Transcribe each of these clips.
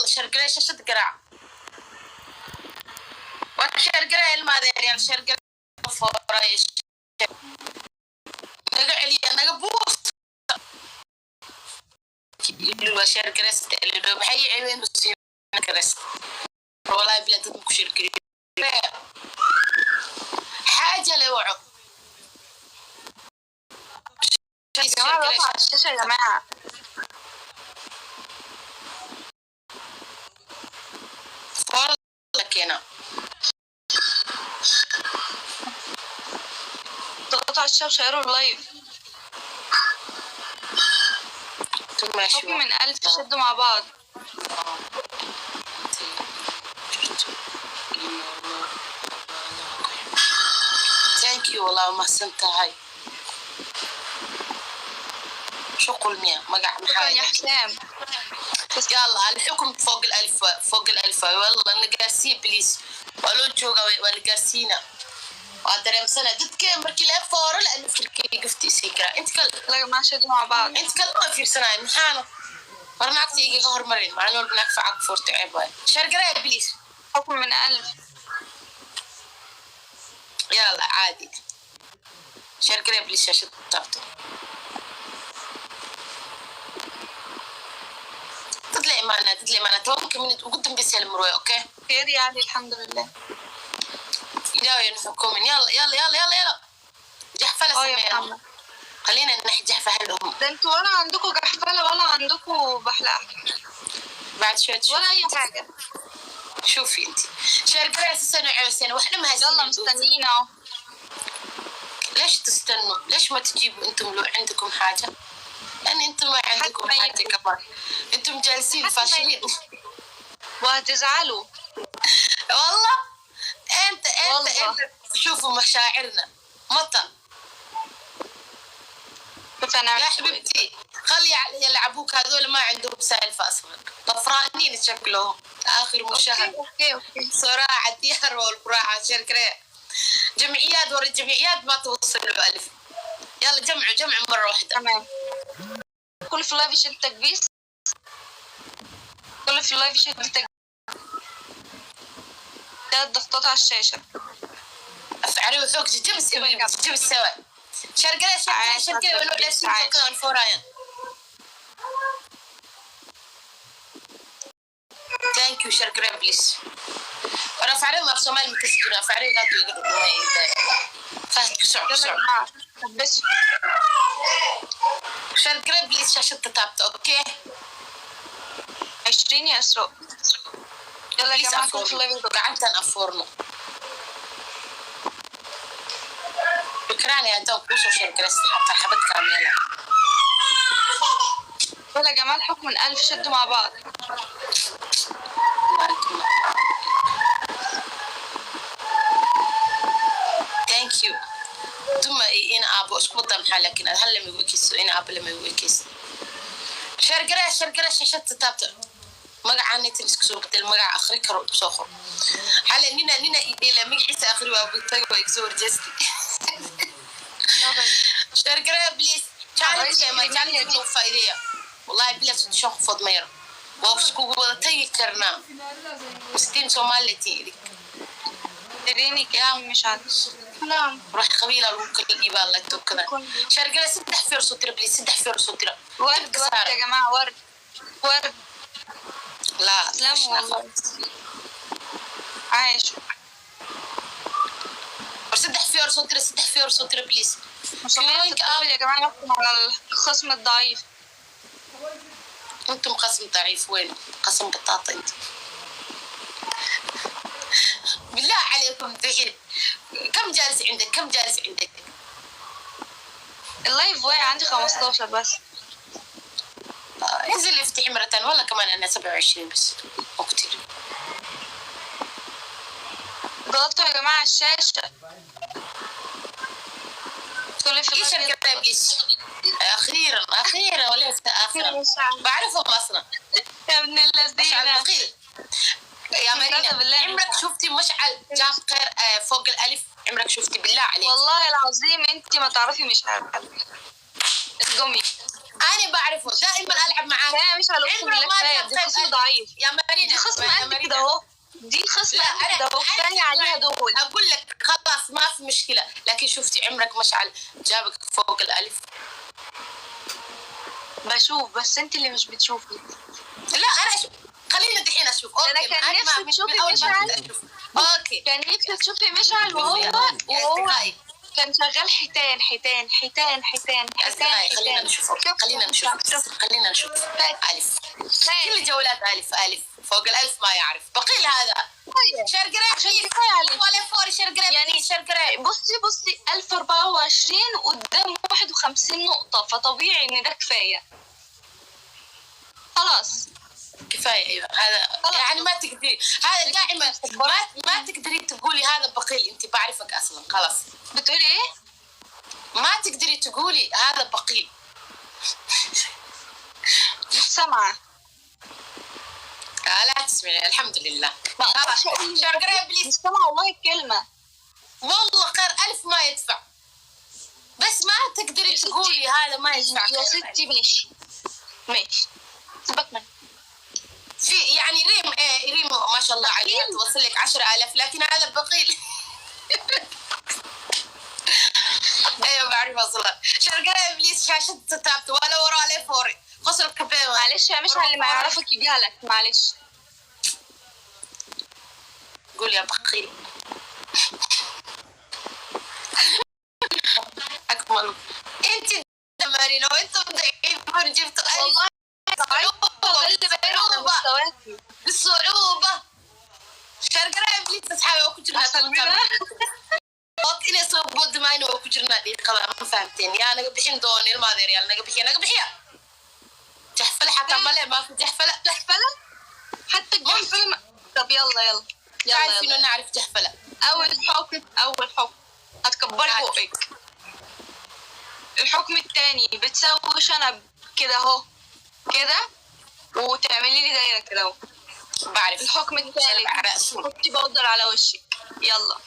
شرقرة شاشة قراع وشرقرة الماذا ريال شرقرة فورايش نقع علي نقبوس يلو شرقرة ستقلدو بحي عيوين بسيب كرست والله بلا تدمك شرقرة حاجة لوعو يا جماعة بطلع الشاشة يا جماعة. والله كنا ضغطوا على الشاشة شيروا اللايف. حكم من 1000 شدوا مع بعض. ثانك يو والله ما حسنت هاي شو قول مية مقع محايا يا حسام يلا الحكم فوق الألف فوق الألف والله نقاسي بليس ولو جوجا ولا قاسينا وادري مسنا دد كم بركي لا فور لا نفركي قفتي سيكرا انت كل لا ما شدوا مع بعض. انت كل ما في سنة محانا برناك تيجي قهر مرين مع انه بناك فعك فورت عيباي شرقرا بليس حكم من 1000 يلا عادي شرقرا بليس شاشة طابتو تطلعي معنا توكل من وقدم بس المروي اوكي خير يعني الحمد لله. يلا ينحكم يلا جحفله سمينا خلينا نحكي جحفه لهم ده انتوا ولا عندكم جحفله ولا عندكم بحلقه بعد شويه ولا اي حاجه. شوفي انت شرقرا اساسا وعوسين واحنا ما يلا مستنيين اهو. ليش تستنوا ليش ما تجيبوا انتم لو عندكم حاجه يعني انتم ما عندكم حاجه كمان انتم جالسين فاشلين وهتزعلوا والله انت شوفوا مشاعرنا متى يا حبيبتي خلي يلعبوك هذول ما عندهم سالفه اصلا طفرانين شكلهم اخر مشاهد اوكي صراحه ديار والقراعه شركره جمعيات ورا الجمعيات ما توصلوا ألف يلا جمع مره واحده تمام. كل في اللايف يشد تكبيس كل في اللايف يشد تكبيس 3 ضغطات على الشاشه افعلوا ذوق جيب سوا شرقرة ولو لا سيبك الفورايان ثانك يو شرقرة بليس ورفع عليهم الصومال مكسبين رفع عليهم قادوا يقولوا ما يداي فهد بسرعة بس شرقرة بليس شاشة تتابت اوكي 20 يا اسراء يلا يا جماعة كل في اللايف قعدت انفورنو فكراني انتم كوسو شرقرة حتى حبت كاملة يلا يا جماعة الحكم من 1000 شدوا مع بعض. ثانك يو ثم إنا أبو أسكت محل لكن هل لما يوكيس إنا أبو لما يوكيس شرقرة شاشة تتابع مقع عني تلسكسو بدل مقع آخري كرو بسوخر حالا نينا إلى مقعيس آخري وابطاق ويكسور جستي شرقرة بليس تعالي ما تعالي تقنو فايدية والله بليس تشوخ فض مير وفسكو وضتي كرنا مستين سومالي تيريك تريني يا مش عارف نعم روح قبيلة الوكل الإيبان الله توكذا شرقرة 6 فيرسو ترى بليس 6 فيرسو ترى ورد يا جماعة ورد لا سلام والله عايش 6 فيرسو ترى بليس مصممين يا جماعة نحكم على الخصم الضعيف. انتم قسم ضعيف وين قسم بطاطا انت بالله عليكم ذحين كم جالس عندك اللايف واقع عندي 15 بس انزل افتحي مرة ثانية والله كمان انا 27 بس مو كتير ضغطوا يا جماعة الشاشة كل في ايش القريب ايش اخيرا وليس اخيرا بعرفهم اصلا يا ابن الذين يا مارينا عمرك شفتي مشعل جاب خير فوق الالف عمرك شفتي بالله عليك والله العظيم انت ما تعرفي مشعل قومي انا بعرفه دائما العب معاه. لا مش على اقسم بالله كفايه، دي خصم ضعيف يا مارينا، دي خصم قد كده اهو، دي خصم لا قد كده اهو، كفايه عليها دول. اقول لك خلاص ما في مشكله، لكن شفتي عمرك مشعل جابك فوق الالف؟ بشوف بس انت اللي مش بتشوفي. لا انا اشوف، خلينا دحين اشوف. اوكي انا كان نفسي تشوفي مشعل. اوكي كان نفسي تشوفي مشعل وهو كان شغال حيتان حيتان حيتان حيتان حيتان. خلينا نشوف خلينا نشوف ألف. كل جولات ألف فوق الألف ما يعرف بقيل هذا شرقريب ولا فور شرقريب يعني شرقريب. بصي 1024 قدام 51 نقطة، فطبيعي ان ده كفاية. خلاص كفاية. ايوه هذا يعني ما تقدري، هذا دائما ما تقدري تقولي هذا بقيل، انت بعرفك اصلا خلاص. بتقولي ايه؟ ما تقدري تقولي هذا بقيل. مش سامعة. لا تسمعي الحمد لله. شرقريب بليز مش سامعة والله الكلمة. والله خير ألف ما يدفع، بس ما تقدري تقولي هذا ما يدفع يا ستي. ماشي سيبك منه. في يعني ريم ما شاء الله عليها توصل لك 10,000، لكن هذا بقيل. ايوه بعرف اصلا. شرقرة ابليس شاشة تتابت ولا ورا عليه فوري خسر الكبير. معلش يا مشعل اللي ما يعرفك يجهلك معلش. قول يا بقيل. اكمل انت دمارين وانتم ضعيفين جبتوا والله بالصعوبة. شرقرة ابليس تسحبي وكجرنا إني صوب دماين وكجرنا دي قلا ما فهمتين يا أنا بحين دوني ما أدري أنا بحيا تحفلة حتى ما في تحفلة حتى الجحفلة. طب يلا تعرفين إنه نعرف تحفلة. أول حكم هتكبري بقك. الحكم الثاني بتسوي شنب كده اهو كده وتعملي لي دايره كده اهو. بعرف. الحكم الثالث حطي بودر على وشك. يلا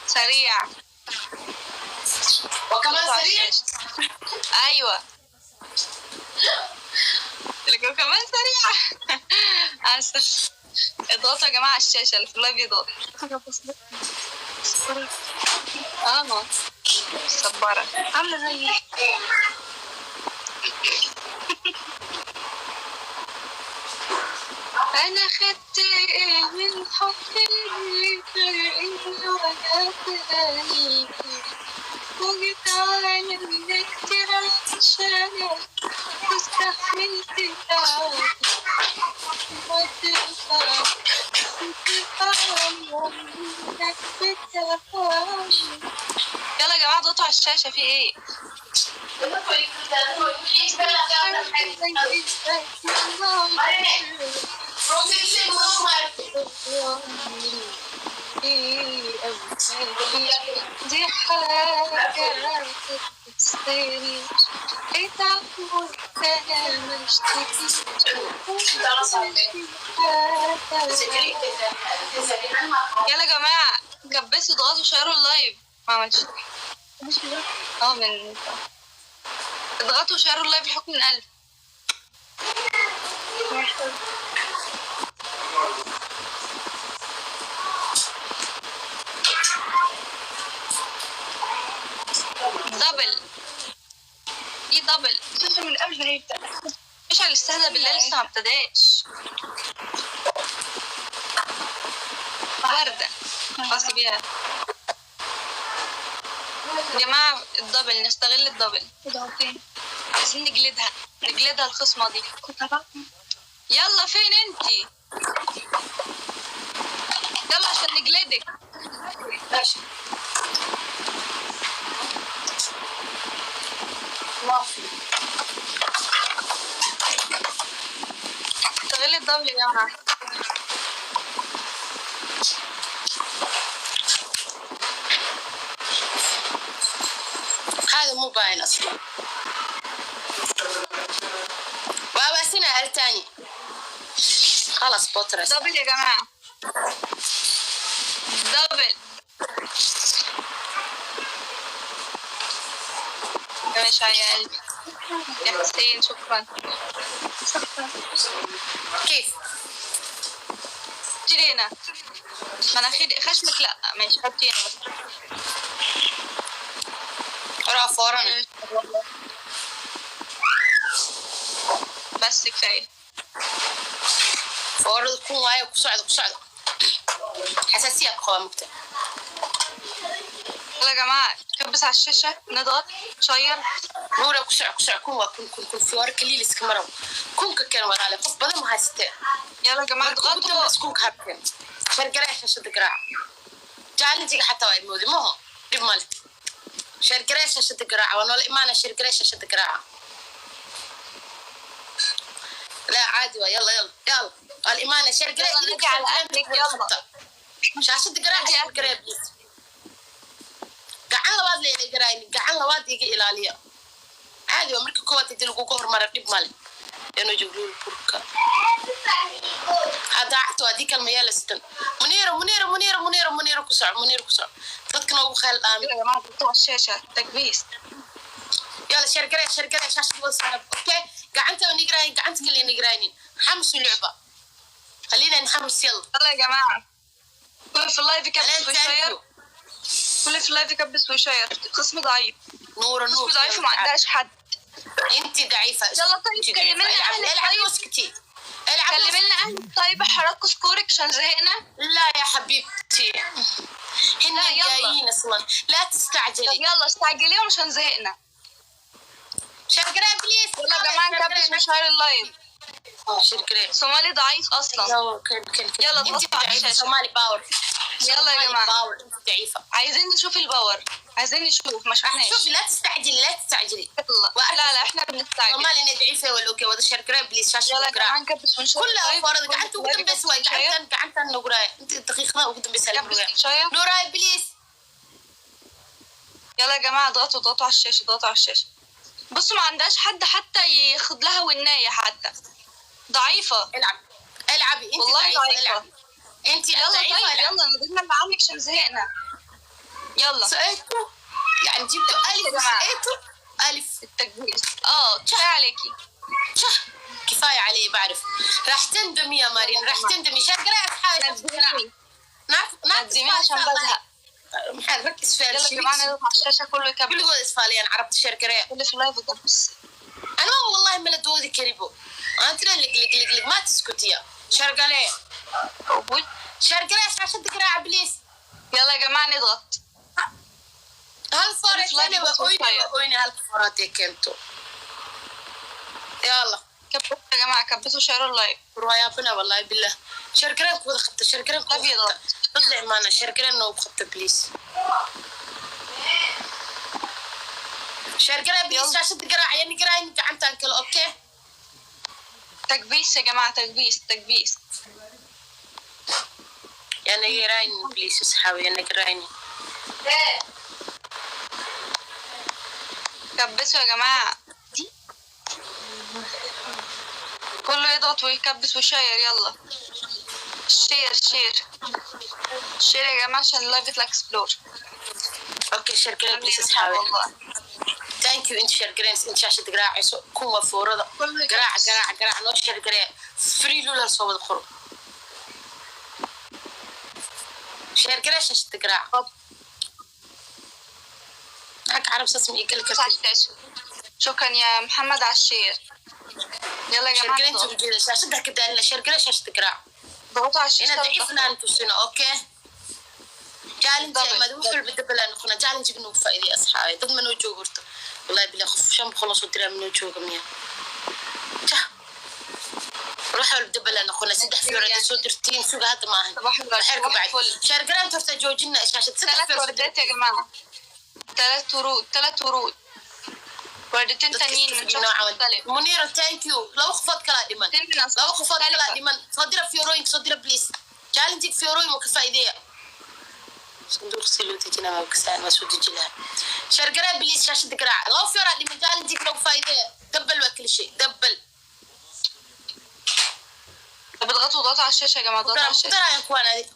سريع وكمان سريع. ايوه وكمان سريع. اسف. اضغطوا يا جماعه على الشاشه اللي في اللايف يضغط. صبارة عاملة زي أنا خدت من حبي إنه أنا تاني وجيت على كتير عشانك واستحملت تعبي ما تنفع يلا يا جماعة اضغطوا على الشاشة في ايه؟ دي حاجة تستني اتعود انا مشتكي. يلا يا جماعة كبسوا اضغطوا شيروا اللايف. ما عملتش من اضغطوا شيروا اللايف. الحكم من 1000. دبل في دبل من قبل ما يبدأ. مش على الاستهزاء بالله لسه ما ابتداش. وردة خلاص بيها يا جماعة. الدبل نستغل الدبل. عايزين نجلدها الخصمة دي. يلا فين انتي؟ يلا عشان نجلدك. ماشي. استغل الدبل يا جماعة. هذا مو باين اصلا. بابا سنة هل تاني خلاص بوترس. دبل يا جماعة دبل. ماشي يا قلبي يا حسين، شكرا. كيف؟ حطي هنا مناخير خشمك، لا ماشي حطي هنا بس. ورا فورا. بس كفايه. فورا تكون وايا كسعد حساسية بقوة مكتئب. يلا يا جماعه كبس على الشاشه، نضغط شير. نورا كسع كون في ورا كليل اسكمرو كون كان ورا لي قف بدل ما هاستي. يلا يا جماعه اضغطوا. بس كون هابكن شرقراش شد قراع جالنتي حتى واي مودي ما هو دي مالت شرقراش شد قراع وانا الإيمان شرقراش شد قراع. لا عادي يلا الإيمان شرقراش نجي على اهلك. يلا شاشة قراع شرقراش بليز gacan labaad leeyahay garaayni gacan labaad iga ilaaliya caadi waa marka koowaad hadii lagu hormaro dhib male inuu joogo burka hada acto adii kalmaya lastan munira ku soco dadkana ugu khayl aamin يا جماعه ضغطوا على الشاشه تكبيس. يلا شرقرة شاشة وصل اوكي gacanta ونقراين gacanta kale نقراين حمس اللعبة خلينا نحمس يلا يا جماعه كل في اللايف يكبس ويشير، كل في اللايف يكبس ويشير. خصم ضعيف. نور خصم ضعيف وما عندهاش حد. انت ضعيفة. يلا طيب كلمي لنا اهلك. العبي واسكتي. كلمي لنا اهلك طيب حركوا سكورك عشان زهقنا. لا يا حبيبتي هنا جايين اصلا لا تستعجلي. طب يلا استعجليهم عشان زهقنا. شرقرة بليز. يلا يا جماعه نكبس وشير اللايف. شرقرة صومالي ضعيف اصلا. يلا انت ضعيفة. صومالي باور. يلا يا جماعه باور انت ضعيفة. عايزين نشوف الباور، عايزين نشوف. ما شفناش. شوفي لا تستعجلي لا احنا بنستعجل. صومالي انا ضعيفة ولا اوكي وهذا شرقرة بليز شاشة. يلا يا جماعه نكبس ونشير كلها فرض قعدت وقدم بس واي قعدت نقراي انت دقيقة وقدم بس نوراي بليز. يلا يا جماعه اضغطوا على الشاشه، اضغطوا على الشاشه. بصوا ما عندهاش حد حتى ياخد لها والنايه حتى. ضعيفه. العبي انت والله ضعيفه. انت يلا ضعيفة. طيب يلا نضربنا اللي عنك عشان زهقنا. يلا سقيتوا يعني جبتوا ألف وسقيتوا ألف التكبيس. كفايه عليكي. كفاية علي بعرف. راح تندمي يا مارين راح تندمي. شرقرة أصحابي نقدمي عشان بزهق. محل ركز في يلا يا جماعه نضغط على الشاشه كله يكبس. كل جود اسفالي انا عرفت شرقرة. كل في اللايف يكبس. انا والله ما لدودي كريبو انت لك ما تسكتي يا شرقرة. شرقرة شاشة قراع بليز. يلا يا جماعه نضغط. هالفورات انا وأويني هالفوراتك انتو. يلا كبسوا يا جماعه كبسوا شيروا اللايف. روايا بنا والله بالله شرقرة كود خطة شرقرة كود خطة اطلع معنا شرقرة انه بخطة بليز. شرقرة بليز شاشة قراع يعني قراين قعنت انكل اوكي. تكبيس يا جماعه تكبيس. يعني قراين بليز اصحابي يعني قراين. كبسوا يا جماعه. كله يضغط ويكبس ويشير. يلا شير يا جماعه عشان اللايف يطلع اكسبلور. اوكي شرقرة بليز اصحابي. ثانك يو انت شرقرة انت شاشة قراع كون وفورة قراع نو شرقرة فري لولا صوب الخروج. شرقرة شاشة قراع. معك عرب اسمي يقول لك شكرا يا محمد على الشير. يلا يا جماعه شرقرة انتو بجيلة شاشة كده لنا شرقرة شاشة قراع. ضغطوا على الشيشه. انا ضعيفنا انتو سنة اوكي. جالنتي ما دوحوا البدبل انو كنا جالنتي بنو فايدي اصحابي ضد منو جوغرتو والله بالله خف شام خلصوا درا منو جوغ ميا روحوا البدبل انو كنا سدح في ورد سو درتين سوق هذا ما هن حركوا بعد شرقرة انتو ارتجوجنا شاشة سدح في وردات يا جماعه. 3 ورود وردتين تانيين من شخص مختلف. منيرة ثانك يو لو خفض كلا ديمان صدر فيوروين صدر بليس جالنتي فيوروين وكفايدية صندوق سيلو تجينا ما بكسان ما سود جلها شرقرة بليس شاشة قراع لو فيورا ديمان جالنتي لو فايدية دبل وكل شيء دبل. بتضغطوا على الشاشة يا جماعة. ضغطوا على الشاشة. ترى يا اخوان هذه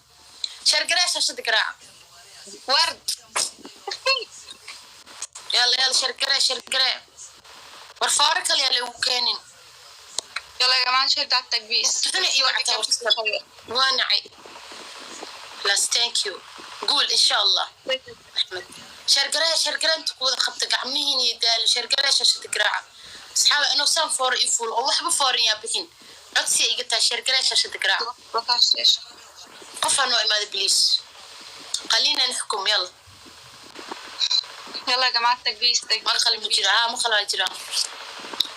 شرقرة شاشة قراع. ورد يلا يلا شرقرة والفارق اللي لو كانين يلا يا جماعة نشد على التكبيس. تدني ايوه عتاور وانا عي بلاس ثانك يو قول ان شاء الله احمد شرقرة انت قوة خبطك عمين يدال شرقرة شاشة قراعة اصحابي انو سان فور يفول او وحبا فورين يا بحين عدسي اي قلتها شرقرة شاشة قراعة رفع الشاشة. قفا نوع ماذا بليس خلينا نحكم يلا يلا يا جماعة التكبيس ما خلي مجرى ما خلي مجرى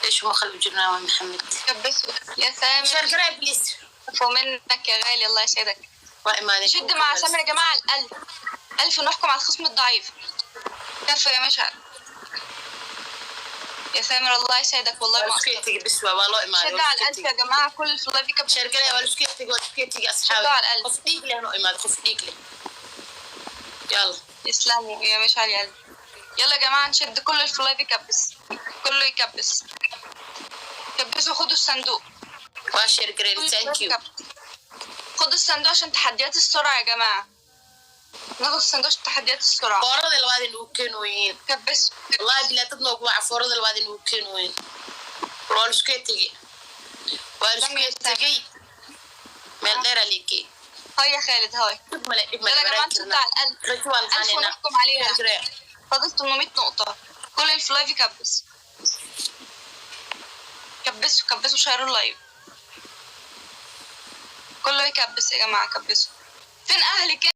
ايش ما خلي مجرى يا محمد كبسوا يا سامر. شرقرة بليس عفوا منك يا غالي الله يسعدك. وإيمانك شد مع سامر يا جماعة الألف. ألف نحكم على الخصم الضعيف. كفى يا مشعل. يا سامر الله يسعدك والله ما سكيتي بسوا والله إيمانك شد على الألف يا جماعة كل الفلايف كبسوا. شرقرة ولا سكيتي أصحابي شدوا على الألف. خف ديك لي أنا إيمانك خف ديك لي يلا يسلموا يا مشعل يا قلبي. يلا يا جماعة نشد كل الفلايف يكبس. كله يكبس. كبسوا خدوا الصندوق. وشرقرة ثانك يو خدوا الصندوق عشان تحديات السرعة يا جماعة. ناخد الصندوق عشان تحديات السرعة. فورد الوادي نوكينوين كبسوا. والله بلا تدنوك مع فورد الوادي نوكينوين رول سكيتي من غير ليكي هاي يا خالد هاي. يلا يا جماعة نشد على الألف. ألف ونحكم عليها. فاضل 800 نقطة. كل الفلايف يكبس. كبسوا شيروا اللايف. كله يكبس يا جماعة كبسوا. فين أهلي كده؟